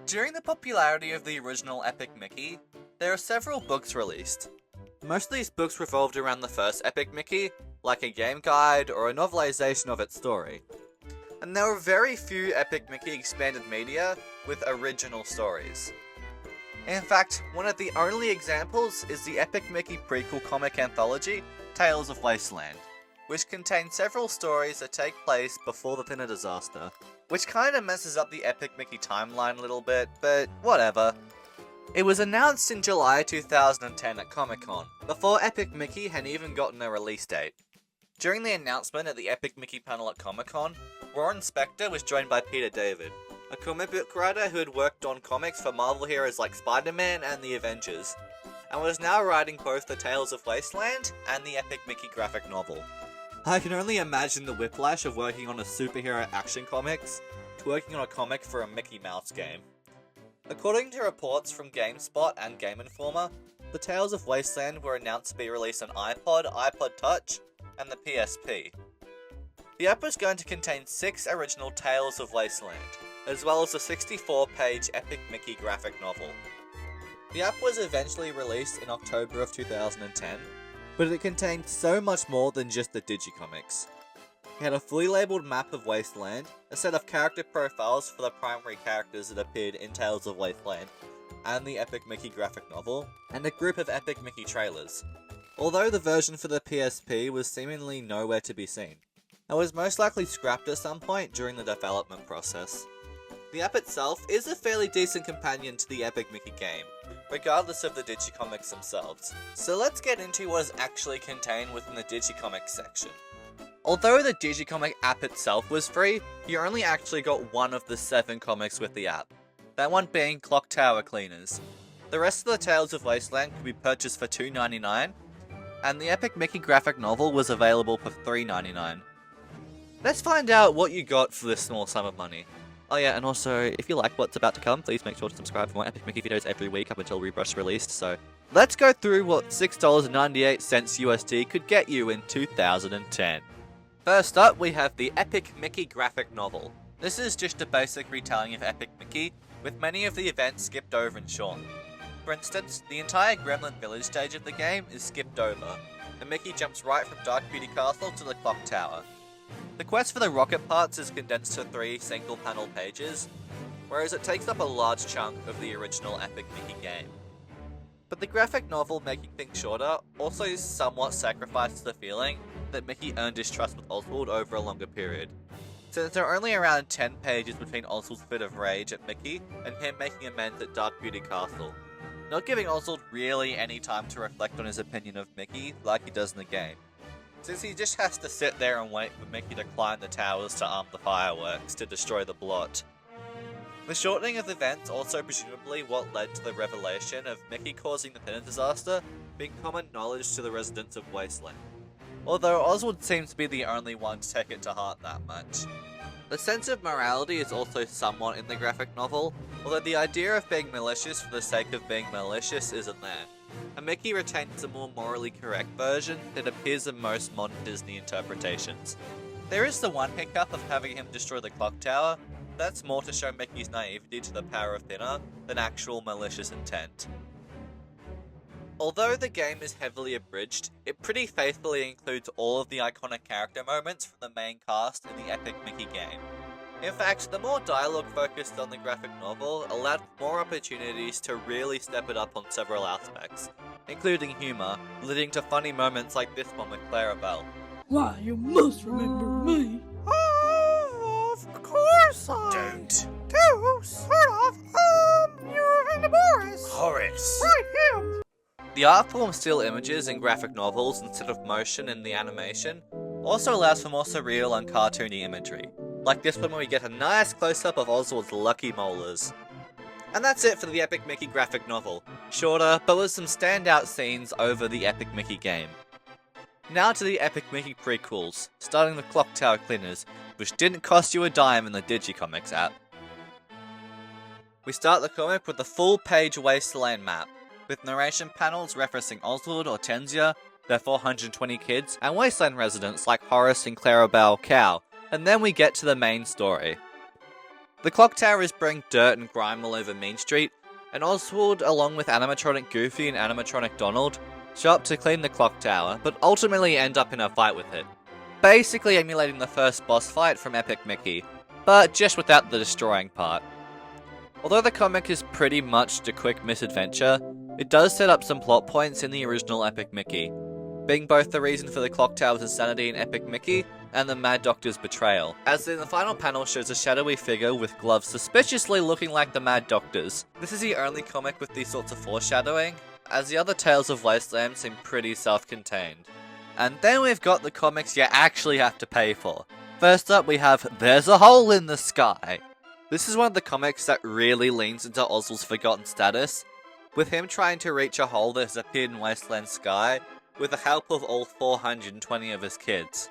During the popularity of the original Epic Mickey, there are several books released. Most of these books revolved around the first Epic Mickey, like a game guide or a novelization of its story. And there were very few Epic Mickey expanded media with original stories. In fact, one of the only examples is the Epic Mickey prequel comic anthology, Tales of Wasteland, which contains several stories that take place before the Thinner disaster, which kinda messes up the Epic Mickey timeline a little bit, but whatever. It was announced in July 2010 at Comic-Con, before Epic Mickey had even gotten a release date. During the announcement at the Epic Mickey panel at Comic-Con, Warren Spector was joined by Peter David, a comic book writer who had worked on comics for Marvel heroes like Spider-Man and the Avengers, and was now writing both the Tales of Wasteland and the Epic Mickey graphic novel. I can only imagine the whiplash of working on a superhero action comics to working on a comic for a Mickey Mouse game. According to reports from GameSpot and Game Informer, the Tales of Wasteland were announced to be released on iPod, iPod Touch, and the PSP. The app was going to contain 6 original Tales of Wasteland, as well as a 64-page Epic Mickey graphic novel. The app was eventually released in October of 2010, but it contained so much more than just the digicomics. It had a fully labeled map of Wasteland, a set of character profiles for the primary characters that appeared in Tales of Wasteland and the Epic Mickey graphic novel, and a group of Epic Mickey trailers, although the version for the PSP was seemingly nowhere to be seen, and was most likely scrapped at some point during the development process. The app itself is a fairly decent companion to the Epic Mickey game, regardless of the digicomics themselves. So let's get into what is actually contained within the digicomics section. Although the digicomic app itself was free, you only actually got one of the 7 comics with the app, that one being Clock Tower Cleaners. The rest of the Tales of Wasteland could be purchased for $2.99, and the Epic Mickey graphic novel was available for $3.99. Let's find out what you got for this small sum of money. Oh yeah, and also, if you like what's about to come, please make sure to subscribe for more Epic Mickey videos every week up until Rebrush released, so let's go through what $6.98 USD could get you in 2010. First up, we have the Epic Mickey graphic novel. This is just a basic retelling of Epic Mickey, with many of the events skipped over and shortened. For instance, the entire Gremlin Village stage of the game is skipped over, and Mickey jumps right from Dark Beauty Castle to the Clock Tower. The quest for the rocket parts is condensed to 3 single-panel pages, whereas it takes up a large chunk of the original Epic Mickey game. But the graphic novel making things shorter also somewhat sacrifices the feeling that Mickey earned his trust with Oswald over a longer period, since there are only around 10 pages between Oswald's fit of rage at Mickey and him making amends at Dark Beauty Castle, not giving Oswald really any time to reflect on his opinion of Mickey like he does in the game, since he just has to sit there and wait for Mickey to climb the towers to arm the fireworks to destroy the blot. The shortening of events also presumably what led to the revelation of Mickey causing the Thinner disaster being common knowledge to the residents of Wasteland, although Oswald seems to be the only one to take it to heart that much. The sense of morality is also somewhat in the graphic novel, although the idea of being malicious for the sake of being malicious isn't there, and Mickey retains a more morally correct version that appears in most modern Disney interpretations. There is the one hiccup of having him destroy the clock tower, but that's more to show Mickey's naivety to the power of Thinner than actual malicious intent. Although the game is heavily abridged, it pretty faithfully includes all of the iconic character moments from the main cast in the Epic Mickey game. In fact, the more dialogue focused on the graphic novel allowed more opportunities to really step it up on several aspects, including humour, leading to funny moments like this one with Clara Bell. Why, you must remember me. Oh, of course I don't. Sort of. You're into Boris. Horace. Right, him. The art form still images in graphic novels instead of motion in the animation also allows for more surreal and cartoony imagery, like this one where we get a nice close-up of Oswald's lucky molars. And that's it for the Epic Mickey graphic novel. Shorter, but with some standout scenes over the Epic Mickey game. Now to the Epic Mickey prequels, starting with Clock Tower Cleaners, which didn't cost you a dime in the Digicomics app. We start the comic with a full-page Wasteland map, with narration panels referencing Oswald, Hortensia, their 420 kids, and Wasteland residents like Horace and Clarabelle Cow, and then we get to the main story. The clock tower is spraying dirt and grime all over Main Street, and Oswald, along with animatronic Goofy and animatronic Donald, show up to clean the clock tower, but ultimately end up in a fight with it. Basically emulating the first boss fight from Epic Mickey, but just without the destroying part. Although the comic is pretty much a quick misadventure, it does set up some plot points in the original Epic Mickey, being both the reason for the clock tower's insanity in Epic Mickey and the Mad Doctor's betrayal, as in the final panel shows a shadowy figure with gloves suspiciously looking like the Mad Doctor's. This is the only comic with these sorts of foreshadowing, as the other Tales of Wasteland seem pretty self-contained. And then we've got the comics you actually have to pay for. First up we have There's a Hole in the Sky. This is one of the comics that really leans into Oswald's forgotten status, with him trying to reach a hole that has appeared in Wasteland's sky with the help of all 420 of his kids.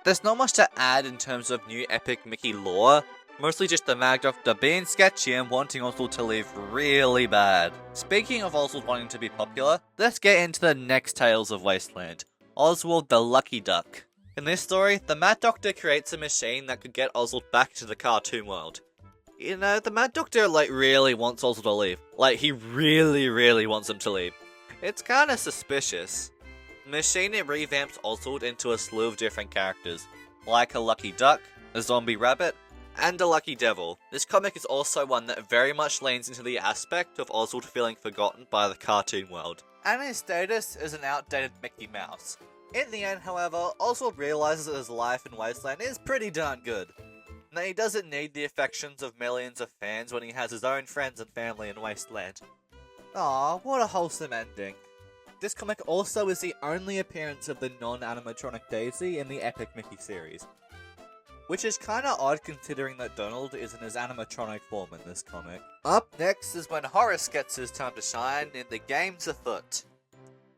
There's not much to add in terms of new Epic Mickey lore, mostly just the Mad Doctor being sketchy and wanting Oswald to leave really bad. Speaking of Oswald wanting to be popular, let's get into the next Tales of Wasteland, Oswald the Lucky Duck. In this story, the Mad Doctor creates a machine that could get Oswald back into the cartoon world. You know, the Mad Doctor, really wants Oswald to leave. He really wants him to leave. It's kinda suspicious. The machine revamps Oswald into a slew of different characters, like a lucky duck, a zombie rabbit, and a lucky devil. This comic is also one that very much leans into the aspect of Oswald feeling forgotten by the cartoon world, and his status as an outdated Mickey Mouse. In the end, however, Oswald realizes that his life in Wasteland is pretty darn good, and that he doesn't need the affections of millions of fans when he has his own friends and family in Wasteland. Aw, what a wholesome ending. This comic also is the only appearance of the non-animatronic Daisy in the Epic Mickey series, which is kinda odd considering that Donald is in his animatronic form in this comic. Up next is when Horace gets his time to shine in The Game's Afoot.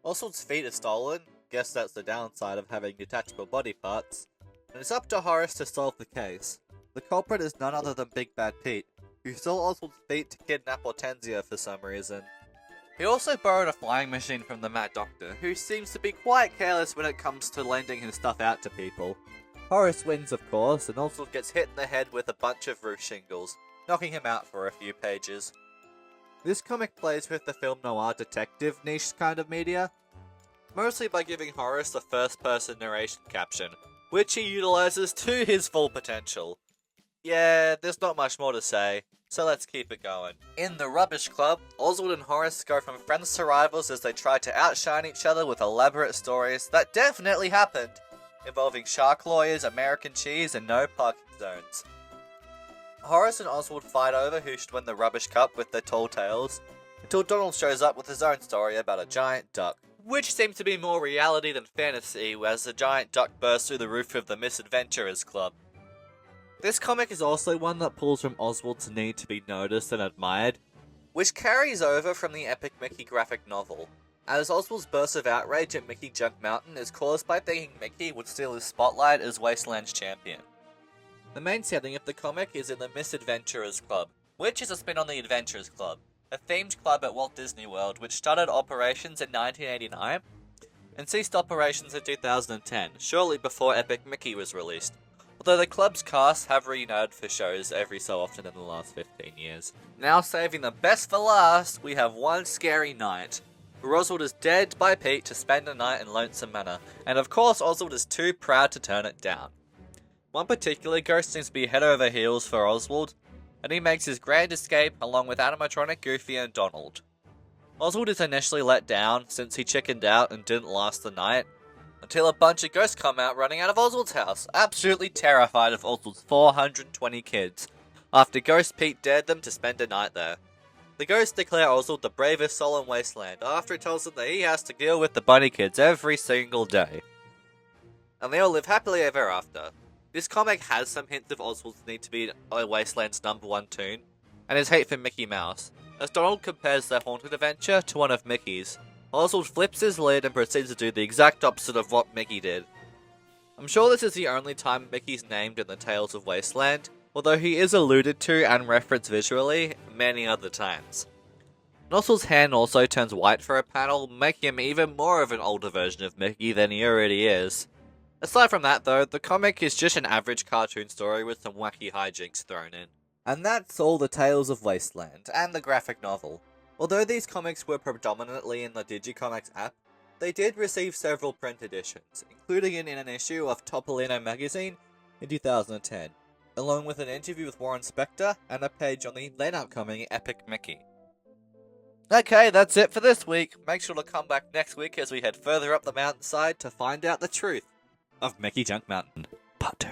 Oswald's feet are stolen, guess that's the downside of having detachable body parts, and it's up to Horace to solve the case. The culprit is none other than Big Bad Pete, who stole Oswald's feet to kidnap Hortensia for some reason. He also borrowed a flying machine from the Mad Doctor, who seems to be quite careless when it comes to lending his stuff out to people. Horace wins, of course, and Oswald gets hit in the head with a bunch of roof shingles, knocking him out for a few pages. This comic plays with the film noir detective niche kind of media, mostly by giving Horace a first-person narration caption, which he utilizes to his full potential. Yeah, there's not much more to say, so let's keep it going. In The Rubbish Club, Oswald and Horace go from friends to rivals as they try to outshine each other with elaborate stories that definitely happened, involving shark lawyers, American cheese, and no parking zones. Horace and Oswald fight over who should win the Rubbish Cup with their tall tales, until Donald shows up with his own story about a giant duck, which seems to be more reality than fantasy, as the giant duck bursts through the roof of the Misadventurers Club. This comic is also one that pulls from Oswald's need to be noticed and admired, which carries over from the Epic Mickey graphic novel, as Oswald's burst of outrage at Mickey Junk Mountain is caused by thinking Mickey would steal his spotlight as Wasteland's champion. The main setting of the comic is in the Misadventurers Club, which is a spin on the Adventurers Club, a themed club at Walt Disney World which started operations in 1989 and ceased operations in 2010, shortly before Epic Mickey was released, although the club's casts have reunited for shows every so often in the last 15 years. Now saving the best for last, we have One Scary Night, where Oswald is dared by Pete to spend a night in Lonesome Manor, and of course Oswald is too proud to turn it down. One particular ghost seems to be head over heels for Oswald, and he makes his grand escape along with animatronic Goofy and Donald. Oswald is initially let down since he chickened out and didn't last the night, until a bunch of ghosts come out running out of Oswald's house, absolutely terrified of Oswald's 420 kids, after Ghost Pete dared them to spend a night there. The ghosts declare Oswald the bravest soul in Wasteland, after he tells them that he has to deal with the bunny kids every single day. And they all live happily ever after. This comic has some hints of Oswald's need to be Wasteland's #1 toon, and his hate for Mickey Mouse, as Donald compares their haunted adventure to one of Mickey's. Oswald flips his lid and proceeds to do the exact opposite of what Mickey did. I'm sure this is the only time Mickey's named in the Tales of Wasteland, although he is alluded to and referenced visually many other times. Oswald's hand also turns white for a panel, making him even more of an older version of Mickey than he already is. Aside from that though, the comic is just an average cartoon story with some wacky hijinks thrown in. And that's all the Tales of Wasteland, and the graphic novel. Although these comics were predominantly in the Digicomics app, they did receive several print editions, including in an issue of Topolino magazine in 2010, along with an interview with Warren Spector and a page on the then upcoming Epic Mickey. Okay, that's it for this week. Make sure to come back next week as we head further up the mountainside to find out the truth of Mickey Junk Mountain. Part 2.